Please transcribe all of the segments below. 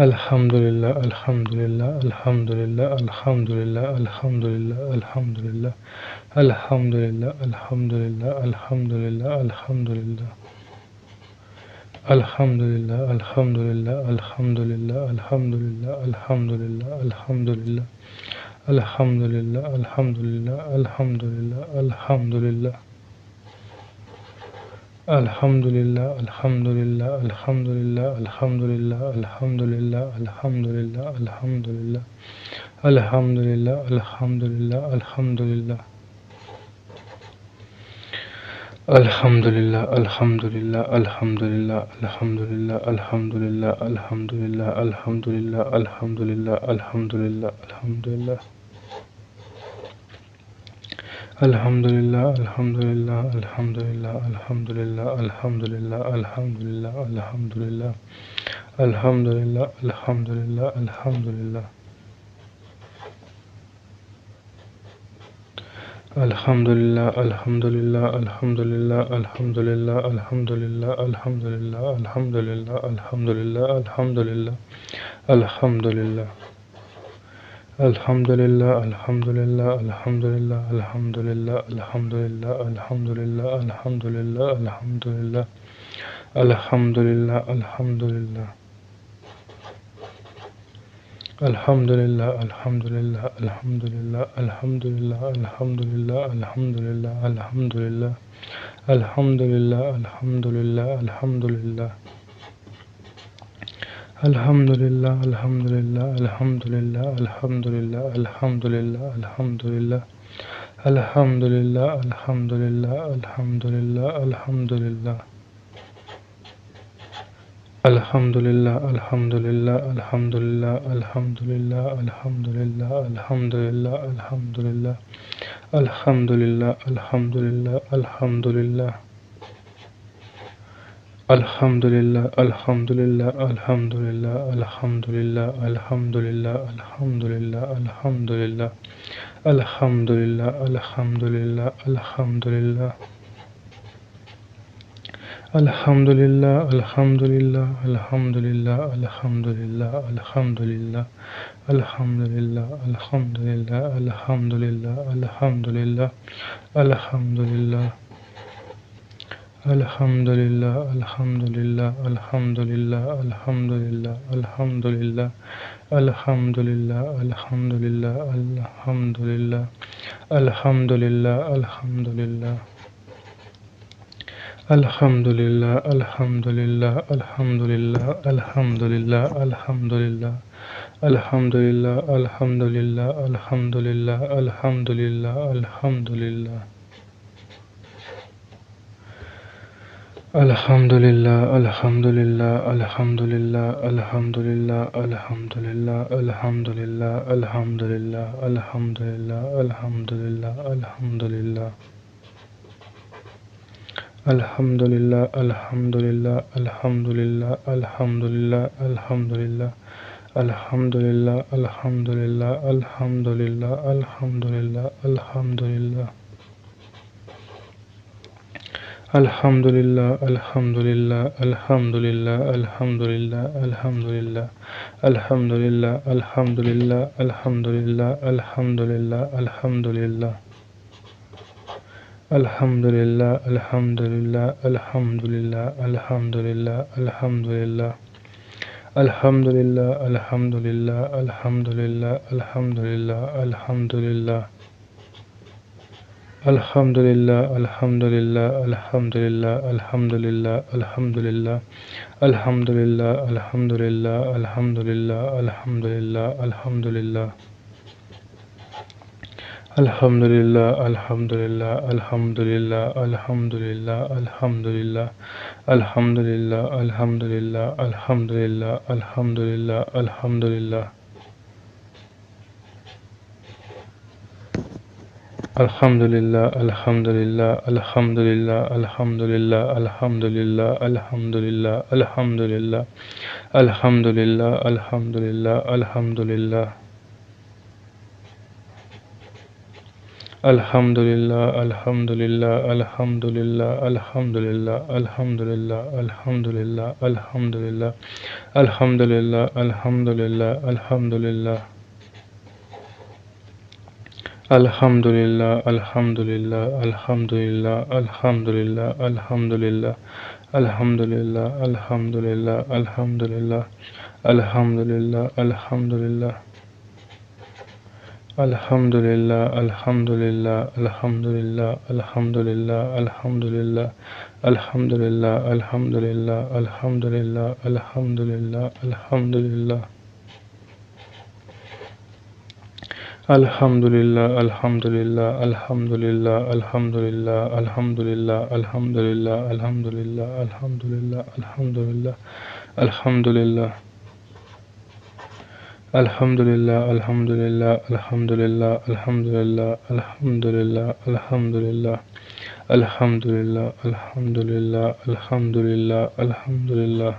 Alhamdulillah, alhamdulillah, alhamdulillah, alhamdulillah, alhamdulillah, alhamdulillah, alhamdulillah, alhamdulillah, alhamdulillah, alhamdulillah. Alhamdulillah, alhamdulillah, alhamdulillah, alhamdulillah, alhamdulillah, alhamdulillah, alhamdulillah, alhamdulillah, alhamdulillah, alhamdulillah. Alhamdulillah, alhamdulillah, alhamdulillah, alhamdulillah, alhamdulillah, alhamdulillah, alhamdulillah, alhamdulillah, alhamdulillah, alhamdulillah. Alhamdulillah, alhamdulillah, alhamdulillah, alhamdulillah, alhamdulillah, alhamdulillah, alhamdulillah, alhamdulillah, alhamdulillah, alhamdulillah. Alhamdulillah, alhamdulillah, alhamdulillah, alhamdulillah, alhamdulillah, alhamdulillah, alhamdulillah, alhamdulillah, alhamdulillah, alhamdulillah. Alhamdulillah, alhamdulillah, alhamdulillah, alhamdulillah, alhamdulillah, alhamdulillah, alhamdulillah, alhamdulillah, alhamdulillah, alhamdulillah. Alhamdulillah, alhamdulillah, alhamdulillah, alhamdulillah, alhamdulillah, alhamdulillah, alhamdulillah, alhamdulillah, alhamdulillah, alhamdulillah. Alhamdulillah, alhamdulillah, alhamdulillah, alhamdulillah, alhamdulillah, alhamdulillah, alhamdulillah, alhamdulillah, alhamdulillah, alhamdulillah. Alhamdulillah, alhamdulillah, alhamdulillah, alhamdulillah, alhamdulillah, alhamdulillah, alhamdulillah, alhamdulillah, alhamdulillah, alhamdulillah. Alhamdulillah, alhamdulillah, alhamdulillah, alhamdulillah, alhamdulillah, alhamdulillah, alhamdulillah, alhamdulillah, alhamdulillah, alhamdulillah. Alhamdulillah, alhamdulillah, alhamdulillah, alhamdulillah, alhamdulillah, alhamdulillah, alhamdulillah, alhamdulillah, alhamdulillah, alhamdulillah. Alhamdulillah, alhamdulillah, alhamdulillah, alhamdulillah, alhamdulillah, alhamdulillah, alhamdulillah, alhamdulillah, alhamdulillah, alhamdulillah. Alhamdulillah, alhamdulillah, alhamdulillah, alhamdulillah, alhamdulillah, alhamdulillah, alhamdulillah, alhamdulillah, alhamdulillah, alhamdulillah. Alhamdulillah, alhamdulillah, alhamdulillah, alhamdulillah, alhamdulillah, alhamdulillah, alhamdulillah, alhamdulillah, alhamdulillah, alhamdulillah. Alhamdulillah, alhamdulillah, alhamdulillah, alhamdulillah, alhamdulillah, alhamdulillah, alhamdulillah, alhamdulillah, alhamdulillah, alhamdulillah. Alhamdulillah, alhamdulillah, alhamdulillah, alhamdulillah, alhamdulillah, alhamdulillah, alhamdulillah, alhamdulillah, alhamdulillah, alhamdulillah. Alhamdulillah, alhamdulillah, alhamdulillah, alhamdulillah, alhamdulillah, alhamdulillah, alhamdulillah, alhamdulillah, alhamdulillah, alhamdulillah. Alhamdulillah, alhamdulillah, alhamdulillah, alhamdulillah, alhamdulillah. Alhamdulillah, alhamdulillah, alhamdulillah, alhamdulillah, alhamdulillah. Alhamdulillah, alhamdulillah, alhamdulillah, alhamdulillah, alhamdulillah, alhamdulillah, alhamdulillah, alhamdulillah, alhamdulillah, alhamdulillah. Alhamdulillah, alhamdulillah, alhamdulillah, alhamdulillah, alhamdulillah, alhamdulillah, alhamdulillah, alhamdulillah, alhamdulillah, alhamdulillah. Alhamdulillah, alhamdulillah, alhamdulillah, alhamdulillah, alhamdulillah, alhamdulillah, alhamdulillah, alhamdulillah, alhamdulillah, alhamdulillah. Alhamdulillah, alhamdulillah, alhamdulillah, alhamdulillah, alhamdulillah, alhamdulillah, alhamdulillah, alhamdulillah, alhamdulillah, alhamdulillah. Alhamdulillah, alhamdulillah, alhamdulillah, alhamdulillah, alhamdulillah, alhamdulillah, alhamdulillah, alhamdulillah, alhamdulillah, alhamdulillah. Alhamdulillah, alhamdulillah, alhamdulillah, alhamdulillah, alhamdulillah, alhamdulillah, alhamdulillah, alhamdulillah, alhamdulillah, alhamdulillah. Alhamdulillah, alhamdulillah, alhamdulillah, alhamdulillah, alhamdulillah, alhamdulillah, alhamdulillah, alhamdulillah, alhamdulillah, alhamdulillah. Alhamdulillah, alhamdulillah, alhamdulillah, alhamdulillah, alhamdulillah, alhamdulillah, alhamdulillah, alhamdulillah, alhamdulillah, alhamdulillah. Alhamdulillah, alhamdulillah, alhamdulillah, alhamdulillah, alhamdulillah, alhamdulillah, alhamdulillah, alhamdulillah, alhamdulillah, alhamdulillah.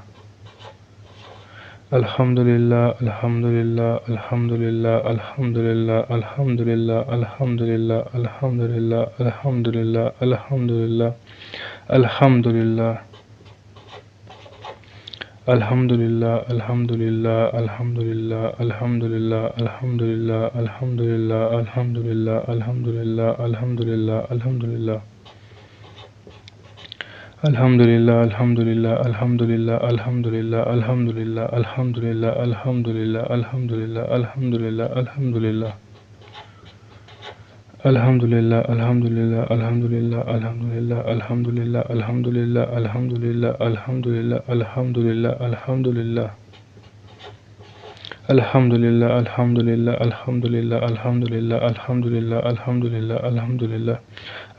Alhamdulillah, alhamdulillah, alhamdulillah, alhamdulillah, alhamdulillah, alhamdulillah, alhamdulillah, alhamdulillah, alhamdulillah, alhamdulillah. Alhamdulillah, alhamdulillah, alhamdulillah, alhamdulillah, alhamdulillah, alhamdulillah, alhamdulillah, alhamdulillah, alhamdulillah, alhamdulillah. Alhamdulillah, alhamdulillah, alhamdulillah, alhamdulillah, alhamdulillah, alhamdulillah, alhamdulillah, alhamdulillah, alhamdulillah, alhamdulillah. Alhamdulillah, alhamdulillah, alhamdulillah, alhamdulillah, alhamdulillah, alhamdulillah, alhamdulillah, alhamdulillah, alhamdulillah, alhamdulillah. Alhamdulillah, alhamdulillah, alhamdulillah, alhamdulillah, alhamdulillah, alhamdulillah, alhamdulillah,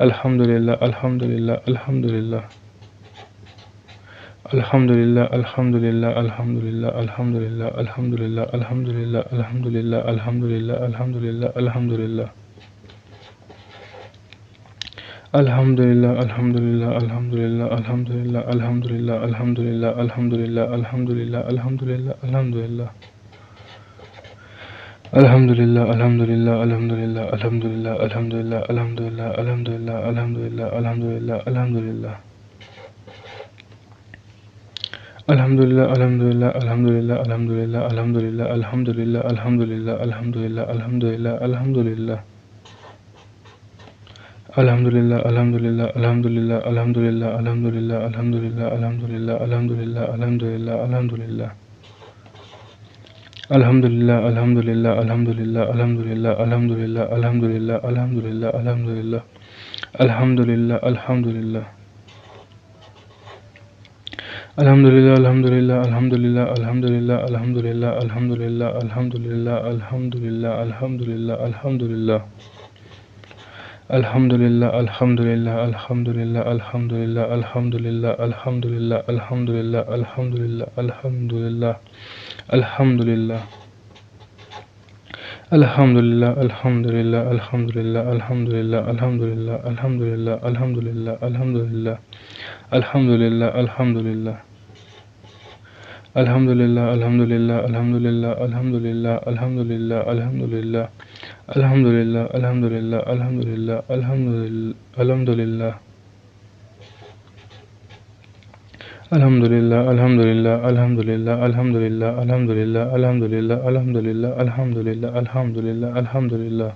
alhamdulillah, alhamdulillah, alhamdulillah. Alhamdulillah, alhamdulillah, alhamdulillah, alhamdulillah, alhamdulillah, alhamdulillah, alhamdulillah, alhamdulillah, alhamdulillah, alhamdulillah. Alhamdulillah, alhamdulillah, alhamdulillah, alhamdulillah, alhamdulillah, alhamdulillah, alhamdulillah, alhamdulillah, alhamdulillah, alhamdulillah. Alhamdulillah, alhamdulillah, alhamdulillah, alhamdulillah, alhamdulillah, alhamdulillah, alhamdulillah, alhamdulillah, alhamdulillah, alhamdulillah. Alhamdulillah, alhamdulillah, alhamdulillah, alhamdulillah, alhamdulillah, alhamdulillah, alhamdulillah, alhamdulillah, alhamdulillah, alhamdulillah. Alhamdulillah, alhamdulillah, alhamdulillah, alhamdulillah, alhamdulillah, alhamdulillah, alhamdulillah, alhamdulillah. Alhamdulillah, alhamdulillah. Alhamdulillah, alhamdulillah, alhamdulillah, alhamdulillah, alhamdulillah, alhamdulillah, alhamdulillah, alhamdulillah, alhamdulillah, alhamdulillah. Alhamdulillah, alhamdulillah, alhamdulillah, alhamdulillah, alhamdulillah, alhamdulillah, alhamdulillah, alhamdulillah, alhamdulillah, alhamdulillah. Alhamdulillah, alhamdulillah, alhamdulillah, alhamdulillah, alhamdulillah, alhamdulillah, alhamdulillah, alhamdulillah, alhamdulillah, alhamdulillah. Alhamdulillah, alhamdulillah, alhamdulillah, alhamdulillah, alhamdulillah, alhamdulillah, alhamdulillah, alhamdulillah, alhamdulillah, alhamdulillah, alhamdulillah. Alhamdulillah, alhamdulillah, alhamdulillah, alhamdulillah, alhamdulillah, alhamdulillah, alhamdulillah, alhamdulillah, alhamdulillah, alhamdulillah.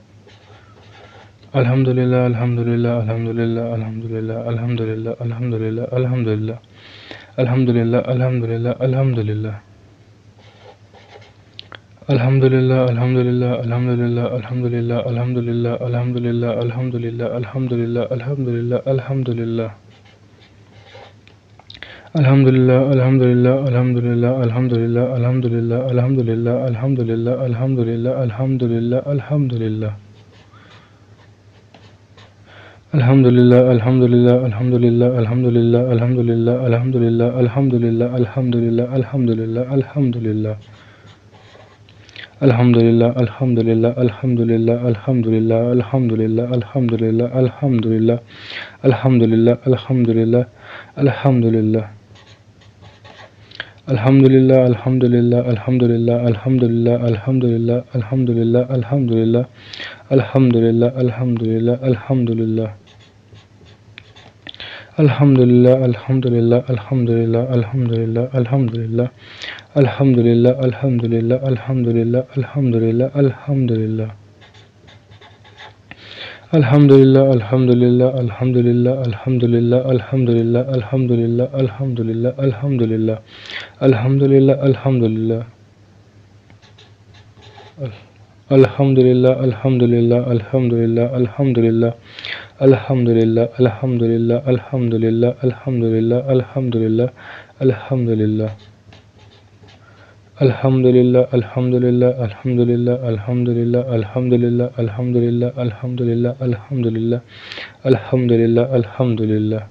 Alhamdulillah, alhamdulillah, alhamdulillah, alhamdulillah, alhamdulillah, alhamdulillah, alhamdulillah. Alhamdulillah, alhamdulillah, alhamdulillah. Alhamdulillah, alhamdulillah, alhamdulillah, alhamdulillah, alhamdulillah, alhamdulillah, alhamdulillah, alhamdulillah, alhamdulillah, alhamdulillah. Alhamdulillah, alhamdulillah, alhamdulillah, alhamdulillah, alhamdulillah, alhamdulillah, alhamdulillah, alhamdulillah, alhamdulillah, alhamdulillah. Alhamdulillah, alhamdulillah, alhamdulillah, alhamdulillah, alhamdulillah, alhamdulillah, alhamdulillah, alhamdulillah, alhamdulillah, alhamdulillah. Alhamdulillah, alhamdulillah, alhamdulillah, alhamdulillah, alhamdulillah, alhamdulillah, alhamdulillah, alhamdulillah, alhamdulillah, alhamdulillah. Alhamdulillah, alhamdulillah, alhamdulillah, alhamdulillah, alhamdulillah, alhamdulillah, alhamdulillah, Alhamdulillah, alhamdulillah, alhamdulillah. Alhamdulillah, alhamdulillah, alhamdulillah, alhamdulillah, alhamdulillah. Alhamdulillah, alhamdulillah, alhamdulillah, alhamdulillah, alhamdulillah. Alhamdulillah, alhamdulillah, alhamdulillah, alhamdulillah, alhamdulillah, alhamdulillah, alhamdulillah, alhamdulillah. Alhamdulillah, alhamdulillah. Alhamdulillah, alhamdulillah, alhamdulillah, alhamdulillah. Alhamdulillah, alhamdulillah, alhamdulillah, alhamdulillah, alhamdulillah, alhamdulillah. Alhamdulillah, alhamdulillah, alhamdulillah, alhamdulillah, alhamdulillah, alhamdulillah, alhamdulillah, alhamdulillah, alhamdulillah, alhamdulillah.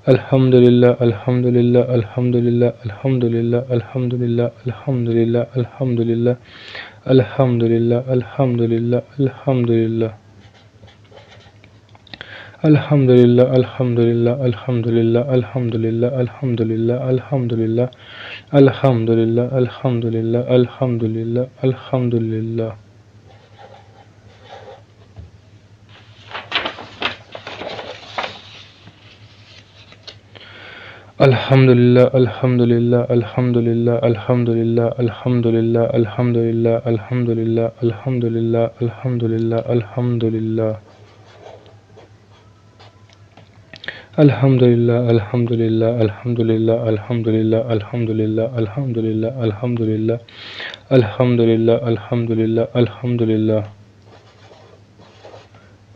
Alhamdulillah, alhamdulillah, alhamdulillah, alhamdulillah, alhamdulillah, alhamdulillah, alhamdulillah, alhamdulillah, alhamdulillah, alhamdulillah. Alhamdulillah, alhamdulillah, alhamdulillah, alhamdulillah, alhamdulillah, alhamdulillah, alhamdulillah, alhamdulillah, alhamdulillah, alhamdulillah. Alhamdulillah, alhamdulillah, alhamdulillah, alhamdulillah, alhamdulillah, alhamdulillah, alhamdulillah, alhamdulillah, alhamdulillah, alhamdulillah. Alhamdulillah, alhamdulillah, alhamdulillah, alhamdulillah, alhamdulillah, alhamdulillah, alhamdulillah, alhamdulillah, alhamdulillah, alhamdulillah. Alhamdulillah, alhamdulillah, alhamdulillah, alhamdulillah, alhamdulillah, alhamdulillah, alhamdulillah, alhamdulillah, alhamdulillah, alhamdulillah.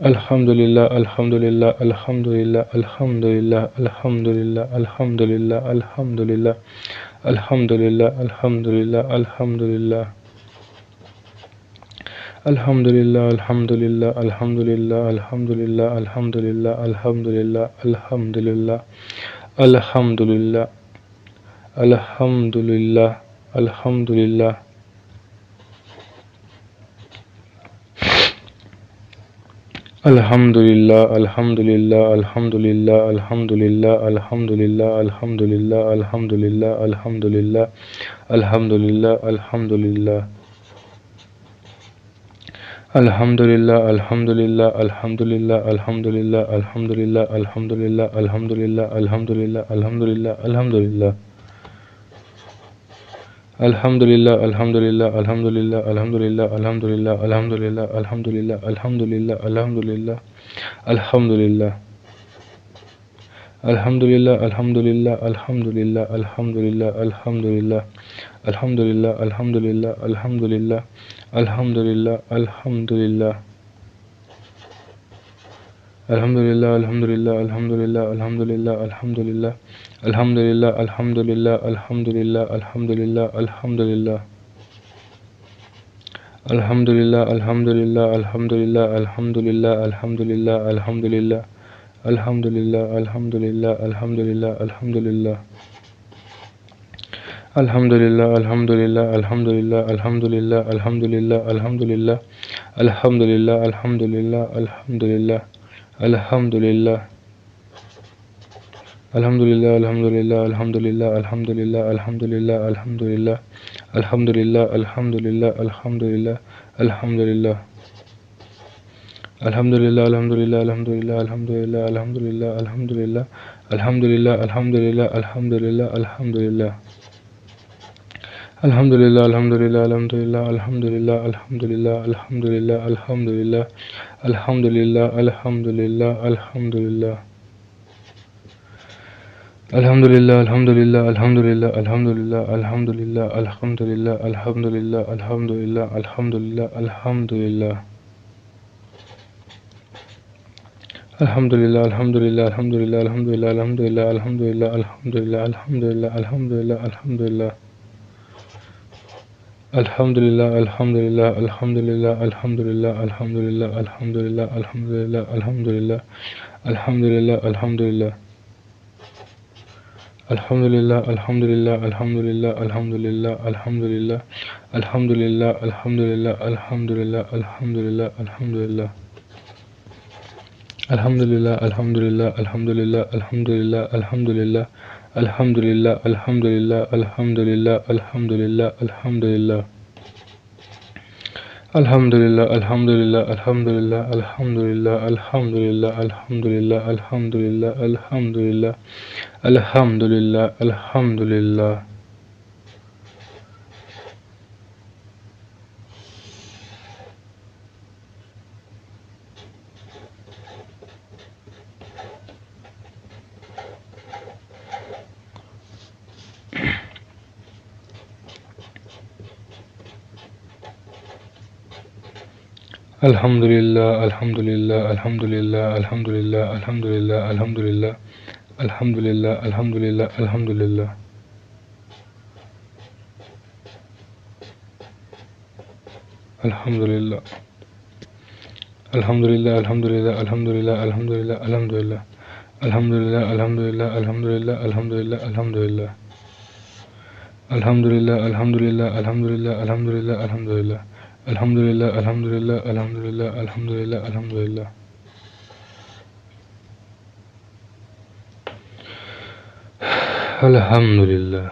Alhamdulillah, alhamdulillah, alhamdulillah, alhamdulillah, alhamdulillah, alhamdulillah, alhamdulillah, alhamdulillah, alhamdulillah, alhamdulillah. Alhamdulillah, alhamdulillah, alhamdulillah, alhamdulillah, alhamdulillah, alhamdulillah, alhamdulillah, alhamdulillah, alhamdulillah, alhamdulillah. Alhamdulillah, alhamdulillah, alhamdulillah, alhamdulillah, alhamdulillah, alhamdulillah, alhamdulillah, alhamdulillah, alhamdulillah, alhamdulillah. Alhamdulillah, alhamdulillah, alhamdulillah, alhamdulillah, alhamdulillah, alhamdulillah, alhamdulillah, alhamdulillah, alhamdulillah, alhamdulillah. Alhamdulillah, alhamdulillah, alhamdulillah, alhamdulillah, alhamdulillah, alhamdulillah, alhamdulillah, alhamdulillah, alhamdulillah, alhamdulillah. Alhamdulillah, alhamdulillah, alhamdulillah, alhamdulillah, alhamdulillah, alhamdulillah, alhamdulillah, alhamdulillah, alhamdulillah, alhamdulillah. Alhamdulillah, alhamdulillah, alhamdulillah, alhamdulillah, alhamdulillah, alhamdulillah, alhamdulillah, alhamdulillah, alhamdulillah, alhamdulillah. Alhamdulillah, alhamdulillah, alhamdulillah, alhamdulillah, alhamdulillah, alhamdulillah, alhamdulillah, alhamdulillah, alhamdulillah, alhamdulillah. Alhamdulillah, alhamdulillah, alhamdulillah, alhamdulillah, alhamdulillah, alhamdulillah, alhamdulillah, alhamdulillah, alhamdulillah, alhamdulillah. Alhamdulillah, alhamdulillah, alhamdulillah, alhamdulillah, alhamdulillah, alhamdulillah, alhamdulillah, alhamdulillah, alhamdulillah, alhamdulillah. Alhamdulillah, alhamdulillah, alhamdulillah, alhamdulillah, alhamdulillah, alhamdulillah, alhamdulillah, alhamdulillah, alhamdulillah, alhamdulillah. Alhamdulillah, alhamdulillah, alhamdulillah, alhamdulillah, alhamdulillah, alhamdulillah, alhamdulillah, alhamdulillah, alhamdulillah, alhamdulillah. Alhamdulillah, alhamdulillah, alhamdulillah, alhamdulillah, alhamdulillah, alhamdulillah, alhamdulillah, alhamdulillah, alhamdulillah, alhamdulillah. Alhamdulillah, alhamdulillah, alhamdulillah, alhamdulillah, alhamdulillah, alhamdulillah, alhamdulillah, alhamdulillah, alhamdulillah, alhamdulillah. Alhamdulillah, alhamdulillah, alhamdulillah, alhamdulillah, alhamdulillah, alhamdulillah, alhamdulillah, alhamdulillah, alhamdulillah, alhamdulillah. Alhamdulillah, alhamdulillah, alhamdulillah, alhamdulillah, alhamdulillah, alhamdulillah, alhamdulillah, alhamdulillah, alhamdulillah, alhamdulillah. Alhamdulillah, alhamdulillah, alhamdulillah, alhamdulillah, alhamdulillah, alhamdulillah, alhamdulillah, alhamdulillah, alhamdulillah, alhamdulillah. Alhamdulillah, alhamdulillah, alhamdulillah, alhamdulillah, alhamdulillah, alhamdulillah, alhamdulillah, alhamdulillah, alhamdulillah. Alhamdulillah. Alhamdulillah, alhamdulillah, alhamdulillah, alhamdulillah, alhamdulillah. Alhamdulillah, alhamdulillah, alhamdulillah, alhamdulillah, alhamdulillah. Alhamdulillah, alhamdulillah, alhamdulillah, alhamdulillah, alhamdulillah. Alhamdulillah, alhamdulillah, alhamdulillah, alhamdulillah, alhamdulillah. Alhamdulillah.